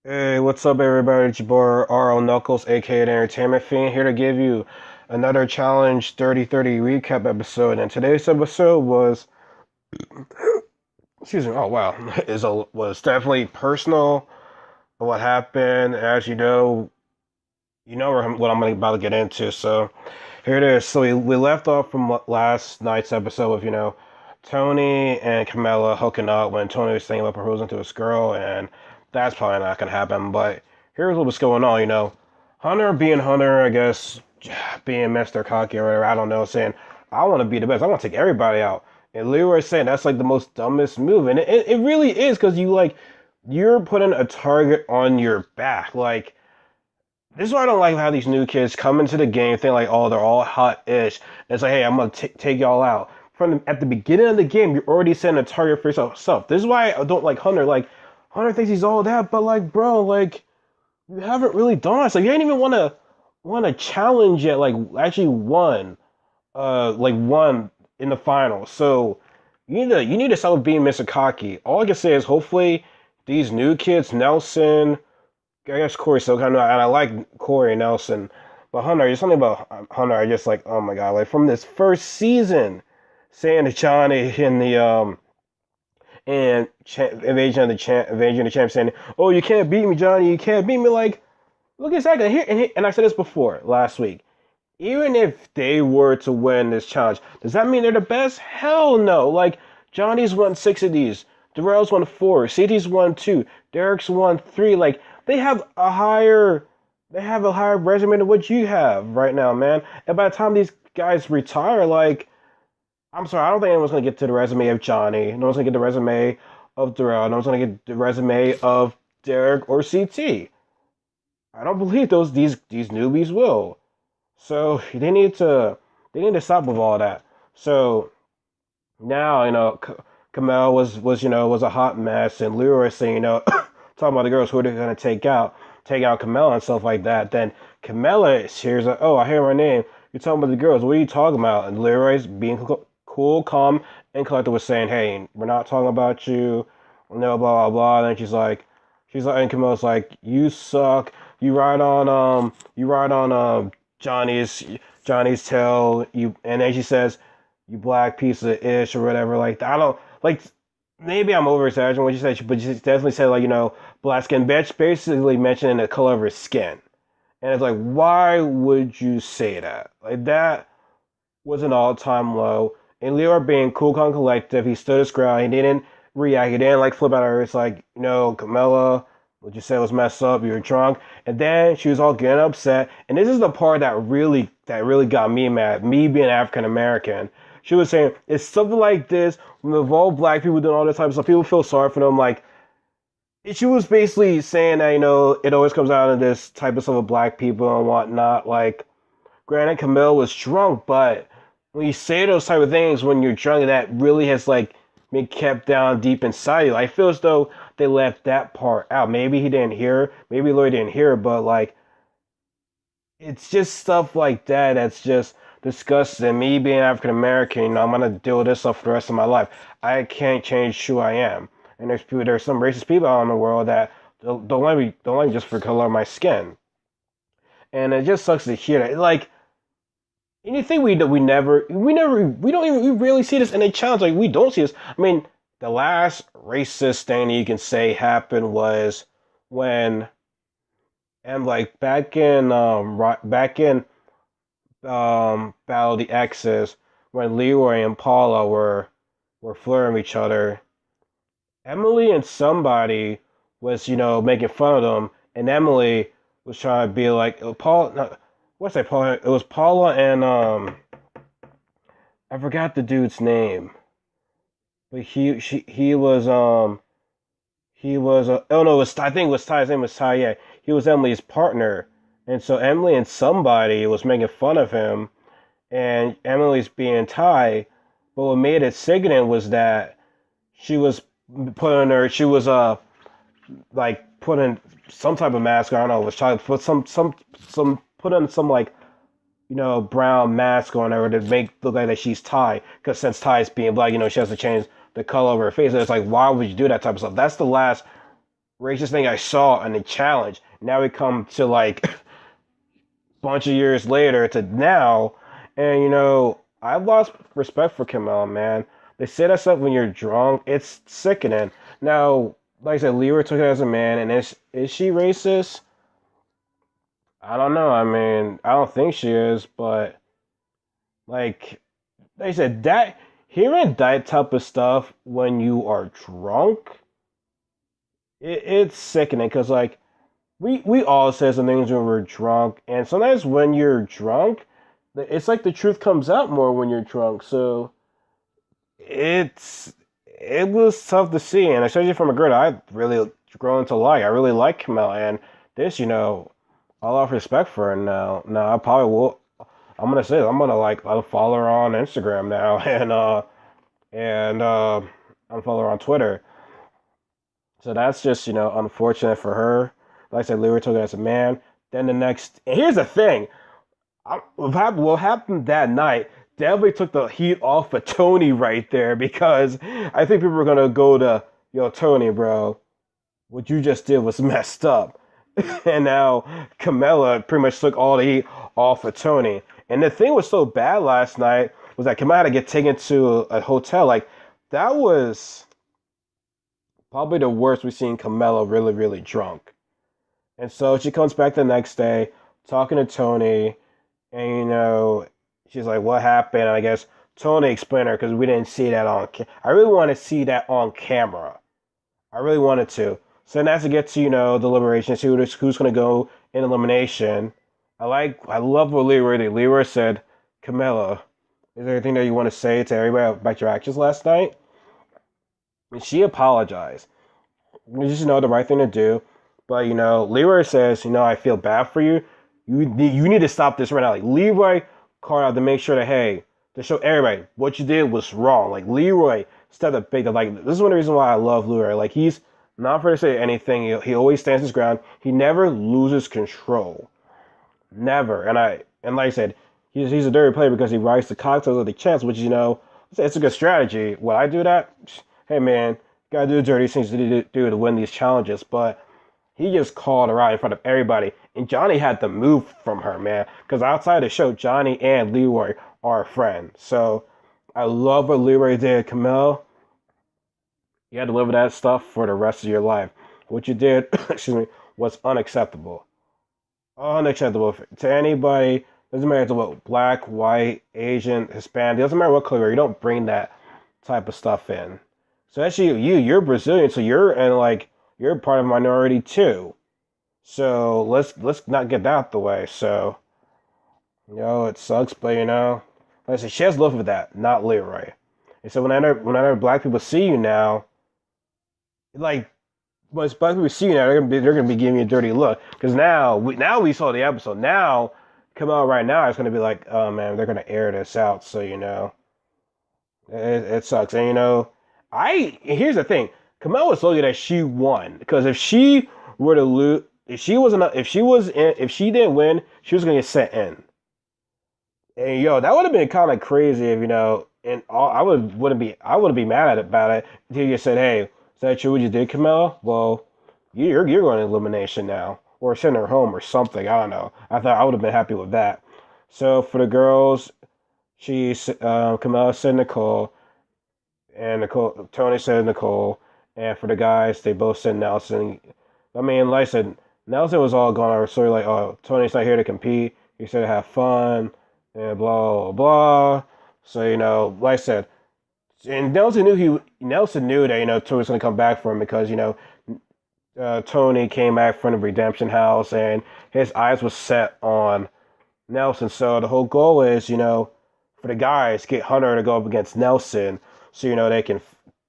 Hey, what's up, everybody? It's your boy RL Knuckles, aka the Entertainment Fiend, here to give you another Challenge 30-30 recap episode. And today's episode was, excuse me, oh wow, was definitely personal. What happened, as you know what I'm about to get into. So here it is. So we left off from last night's episode with Tony and Camilla hooking up when Tony was thinking about proposing to his girl, and that's probably not gonna happen. But here's what's going on. Hunter being Hunter, I guess, being Mr. Cocky or whatever. I don't know, saying I want to be the best. I want to take everybody out. And Leroy saying that's like the most dumbest move, and it really is because you're putting a target on your back, like. This is why I don't like how these new kids come into the game think like, oh, they're all hot-ish. And it's like, hey, I'm gonna take y'all out. At the beginning of the game, you're already setting a target for yourself. This is why I don't like Hunter. Like, Hunter thinks he's all that, but like, bro, like, you haven't really done it. Like, you ain't even wanna challenge yet. Like, actually won in the final. So you need to stop being Mr. Cocky. All I can say is hopefully these new kids, Nelson. I guess Corey still kind of, and I like Corey Nelson, but Hunter, there's something about Hunter. I just like, oh my god, like from this first season, saying to Johnny in the invasion of the champ, saying, "Oh, you can't beat me, Johnny. You can't beat me." Like, look at that here, and I said this before last week. Even if they were to win this challenge, does that mean they're the best? Hell no. Like Johnny's won 6 of these, Darrell's won 4, CT's won 2, Derek's won 3. Like they have a higher resume than what you have right now, man. And by the time these guys retire, like I'm sorry, I don't think anyone's gonna get to the resume of Johnny. No one's gonna get the resume of Darrell. No one's gonna get the resume of Derek or CT. I don't believe these newbies will. So they need to stop with all that. So now Kamel was a hot mess, and Leroy saying talking about the girls who they're gonna take out Kamel and stuff like that. Then Camilla hears like, oh, I hear my name. You're talking about the girls. What are you talking about? And Leroy's being cool, calm, and collected was saying, hey, we're not talking about you. No, blah blah blah. And then and Camilla's like, you suck. You ride on Johnny's tail. And then she says, you black piece of ish or whatever. Like I don't like. Maybe I'm over exaggerating what you said, but she definitely said like black skin. Bitch basically mentioning the color of her skin, and it's like, why would you say that? Like that was an all-time low. And Leo being cool, calm, collective, he stood his ground. He didn't react. He didn't like flip out of her. It's like, Camilla, what you said was messed up. You were drunk, and then she was all getting upset. And this is the part that really got me mad. Me being African American, she was saying it's something like this with all black people doing all this type of stuff. People feel sorry for them. Like she was basically saying that it always comes out of this type of stuff with black people and whatnot. Like, granted, Camille was drunk, but when you say those type of things when you're drunk, that really has like been kept down deep inside you. I feel as though they left that part out. Maybe he didn't hear, maybe Lloyd didn't hear, but like it's just stuff like that that's just disgusting. Me being African American, I'm gonna deal with this stuff for the rest of my life. I can't change who I am. And there's some racist people out in the world that don't like me just for color of my skin. And it just sucks to hear that. Like anything we rarely see this in a challenge. Like we don't see this. I mean, the last racist thing you can say happened was when and like back in Battle of the X's when Leroy and Paula were flirting with each other. Emily and somebody was, making fun of them, and Emily was trying to be like Paul. No, what's that? Paula? It was Paula and I forgot the dude's name, but he was oh no, I think it was Ty. His name was Ty. Yeah, he was Emily's partner, and so Emily and somebody was making fun of him, and Emily's being Ty. But what made it sickening was that she was she was like putting some type of mask. I don't know. Was trying to put put on some like brown mask on her to make look like that she's Thai. Because since Thai is being black, she has to change the color of her face. And it's like, why would you do that type of stuff? That's the last racist thing I saw in the challenge. Now we come to like a bunch of years later to now, and I've lost respect for Camilla, man. They set us up when you're drunk. It's sickening. Now, like I said, Leroy took it as a man, and is she racist? I don't know. I mean, I don't think she is, but like they said, that hearing that type of stuff when you are drunk, it's sickening because like we all say some things when we're drunk, and sometimes when you're drunk, it's like the truth comes out more when you're drunk. So it was tough to see, and especially from a girl that I really grown to like. I really like Camille, and this, I love respect for her now. Now I probably will. I'm gonna say I'm gonna like I'll follow her on Instagram now, and unfollow her on Twitter. So that's just unfortunate for her. Like I said, Leroy took it as a man. Then the next, and here's the thing, what happened that night definitely took the heat off of Tony right there because I think people were gonna go to, yo, Tony, bro, what you just did was messed up. And now Camilla pretty much took all the heat off of Tony. And the thing was so bad last night was that Camilla had to get taken to a hotel. Like, that was probably the worst we've seen Camilla really, really drunk. And so she comes back the next day talking to Tony, and she's like, "What happened?" And I guess Tony explained her because we didn't see that on. I really want to see that on camera. I really wanted to. So then as it gets to deliberation, see who's going to go in elimination. I love what Leroy did. Leroy said, "Camilla, is there anything that you want to say to everybody about your actions last night?" And she apologized. It's just the right thing to do. But Leroy says, "I feel bad for you. You need to stop this right now." Like, Leroy called out to make sure that, hey, to show everybody what you did was wrong. Like, Leroy stepped up big. Like, this is one of the reasons why I love Leroy. Like, he's not afraid to say anything. He always stands his ground. He never loses control. Never. And like I said, he's a dirty player because he writes the cocktails of the chance, which it's a good strategy. Will I do that? Hey, man, gotta do the dirty things to do to win these challenges. But he just called her out in front of everybody. And Johnny had to move from her, man. Because outside the show, Johnny and Leroy are friends. So I love what Leroy did. Camille, you had to live with that stuff for the rest of your life. What you did, excuse me, was unacceptable. Unacceptable to anybody. Doesn't matter what, black, white, Asian, Hispanic. Doesn't matter what color. You don't bring that type of stuff in. So actually, you're Brazilian, so you're part of a minority too. So let's not get that out the way. So it sucks, but like I said, she has love for that, not Leroy. And so whenever black people see you now, like when black people see you now, they're gonna be giving you a dirty look because now we saw the episode. Now come out right now, it's gonna be like, oh man, they're gonna air this out. So it sucks. And here's the thing. Camille was lucky that she won because if she were to lose, if she didn't win, she was gonna get sent in. And that would have been kind of crazy if and I wouldn't be mad about it until you said, "Hey, is that true what you did, Camilla? Well, you're going to elimination now, or send her home or something. I don't know. I thought I would have been happy with that." So for the girls, Camilla said Nicole, and Tony said Nicole. And for the guys, they both said Nelson. I mean, like I said, Nelson was all gone over. So like, oh, Tony's not here to compete. He's here to have fun and blah, blah, blah. So, like I said, and Nelson knew that, Tony was going to come back for him because, Tony came back from the Redemption House and his eyes were set on Nelson. So the whole goal is, for the guys, get Hunter to go up against Nelson so, they can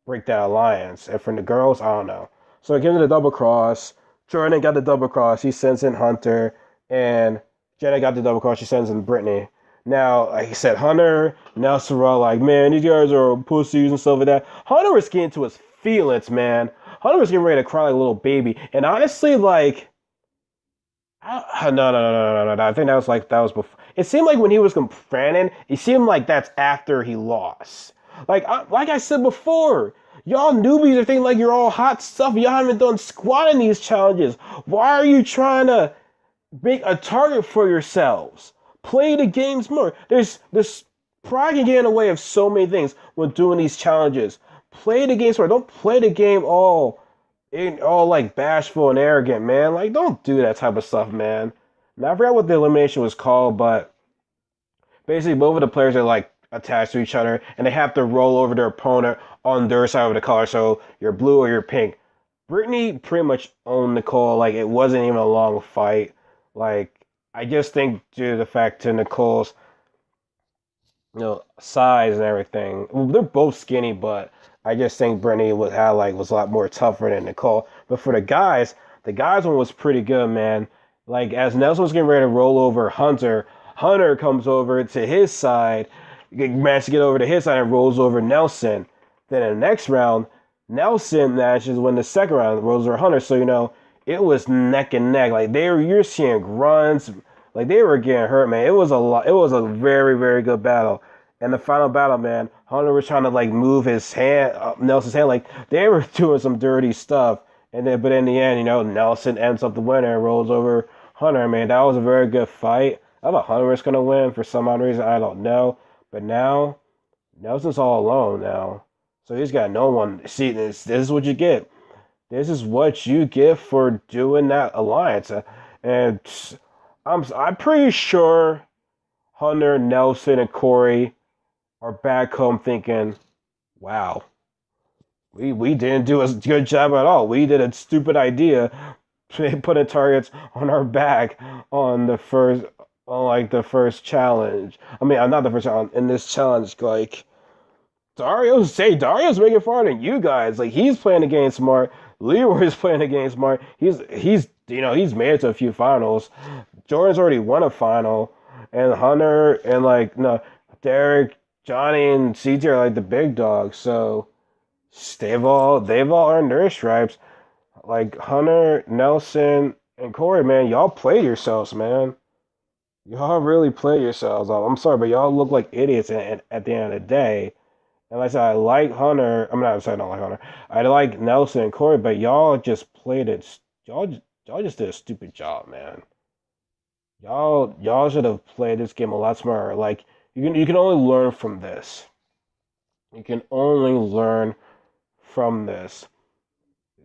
break that alliance. And for the girls, I don't know. So it gives it a double cross. Jordan got the double cross. He sends in Hunter. And Jenna got the double cross. She sends in Brittany. Now, like I said, Hunter, Nelson were all like, man, these guys are pussies and stuff like that. Hunter was getting to his feelings, man. Hunter was getting ready to cry like a little baby. And honestly, like, no. I think that was before. It seemed like when he was confronting, it seemed like that's after he lost. Like I said before, Y'all newbies are thinking like you're all hot stuff. Y'all haven't done squat in these challenges. Why are you trying to make a target for yourselves? Play the games more. There's this pride can get in the way of so many things when doing these challenges. Play the games more. Don't play the game all like bashful and arrogant, man. Like don't do that type of stuff, man. Now I forgot what the elimination was called, but basically both of the players are like attached to each other and they have to roll over their opponent on their side of the color. So you're blue or you're pink. Brittany pretty much owned Nicole. Like it wasn't even a long fight. Like I just think due to the fact to Nicole's size and everything. Well, they're both skinny, but I just think Brittany was a lot more tougher than Nicole. But for the guys one was pretty good, man. Like as Nelson was getting ready to roll over Hunter, Hunter comes over to his side, managed to get over to his side and rolls over Nelson. Then in the next round, Nelson manages to win the second round, rolls over Hunter. So it was neck and neck. Like you're seeing grunts, like they were getting hurt, man. It was a lot. It was a very, very good battle. And the final battle, man, Hunter was trying to like move his hand, Nelson's hand, like they were doing some dirty stuff. But in the end, Nelson ends up the winner and rolls over Hunter. Man, that was a very good fight. I thought Hunter was gonna win for some odd reason. I don't know. But now Nelson's all alone now, so he's got no one. See, this is what you get. This is what you get for doing that alliance. And I'm pretty sure Hunter, Nelson, and Corey are back home thinking, wow, we didn't do a good job at all. We did a stupid idea, putting targets on our back on the first challenge. I mean, not the first challenge, in this challenge, like, Dario's making far than you guys. Like, he's playing the game smart. Leroy's playing the game smart. He's made it to a few finals. Jordan's already won a final. And Hunter and Derek, Johnny, and CT are like the big dogs. So they've all earned their stripes. Like Hunter, Nelson, and Corey, man, y'all play yourselves, man. Y'all really play yourselves. I'm sorry, but y'all look like idiots at the end of the day. And like I said, I like Hunter. I'm not saying I don't like Hunter. I like Nelson and Corey, but y'all just played it. Y'all just did a stupid job, man. Y'all should have played this game a lot smarter. Like you can only learn from this. You can only learn from this.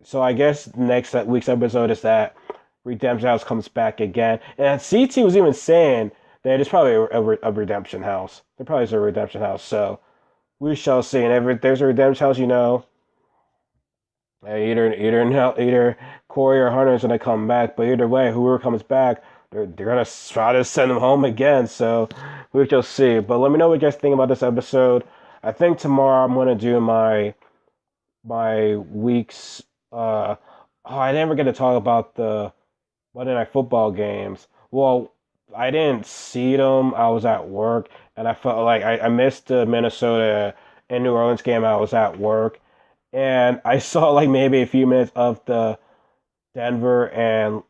So I guess next week's episode is that Redemption House comes back again. And CT was even saying that it's probably a Redemption House. There probably is a Redemption House. So we shall see. And if there's a Redemption House, either Corey or Hunter is gonna come back. But either way, whoever comes back, they're gonna try to send them home again. So we shall see. But let me know what you guys think about this episode. I think tomorrow I'm gonna do my week's. I never get to talk about the Monday Night Football games. Well, I didn't see them. I was at work, and I felt like I missed the Minnesota and New Orleans game. I was at work, and I saw like maybe a few minutes of the Denver and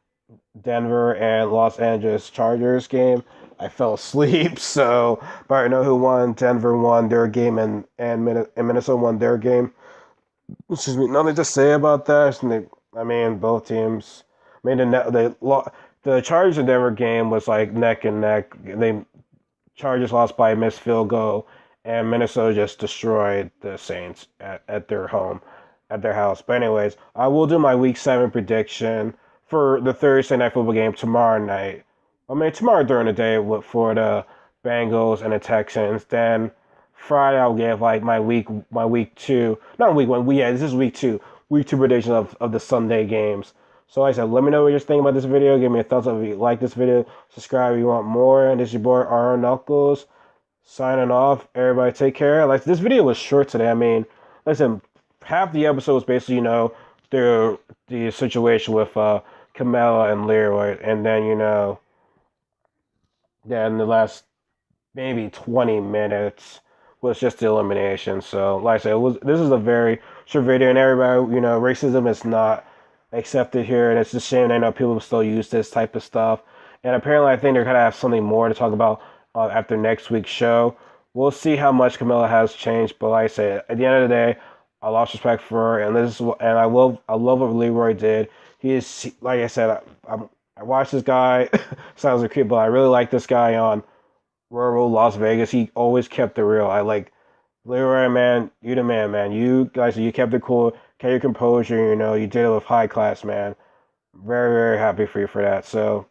Los Angeles Chargers game. I fell asleep, so but I know who won. Denver won their game, and Minnesota won their game. Excuse me. Nothing to say about that. I mean, both teams. I mean, the Chargers and Denver game was like neck and neck. Chargers lost by a missed field goal, and Minnesota just destroyed the Saints at their house. But anyways, I will do my Week 7 prediction for the Thursday Night Football game tomorrow night. I mean, tomorrow during the day for the Bengals and the Texans. Then Friday I'll give like my week 2, not week 1. This is week 2 prediction of the Sunday games. So like I said, let me know what you're thinking about this video. Give me a thumbs up if you like this video. Subscribe if you want more. And this is your boy R Knuckles signing off. Everybody take care. Like this video was short today. I mean, listen, half the episode was basically the situation with Camilla and Leroy, and then then the last maybe 20 minutes was just the elimination. So like I said, this is a very short video, and everybody, racism is not accepted here, and it's a shame. I know people still use this type of stuff, and apparently I think they're gonna have something more to talk about after next week's show. We'll see how much Camilla has changed, but like I said, at the end of the day, I lost respect for her, and I love what Leroy did. He is, like I said, I watched this guy. Sounds like a creep, but I really like this guy on rural Las Vegas. He always kept it real. I like Leroy, man. You the man, man. You guys, you kept it cool, kept your composure. You know, you did it with high class, man. Very, very happy for you for that. So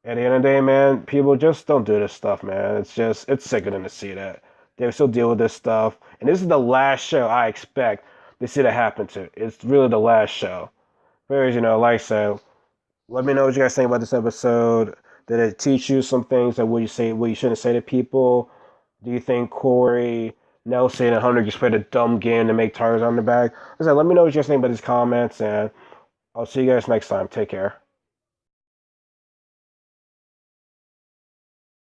at the end of the day, man, people just don't do this stuff, man. It's sickening to see that they still deal with this stuff. And this is the last show I expect to see that happen to. It's really the last show. Whereas, like I said, let me know what you guys think about this episode. Did it teach you some things that what you shouldn't say to people? Do you think Corey, Nelson, and Hunter just played a dumb game to make tires on the back? Like I said, let me know what you guys think about these comments, and I'll see you guys next time. Take care.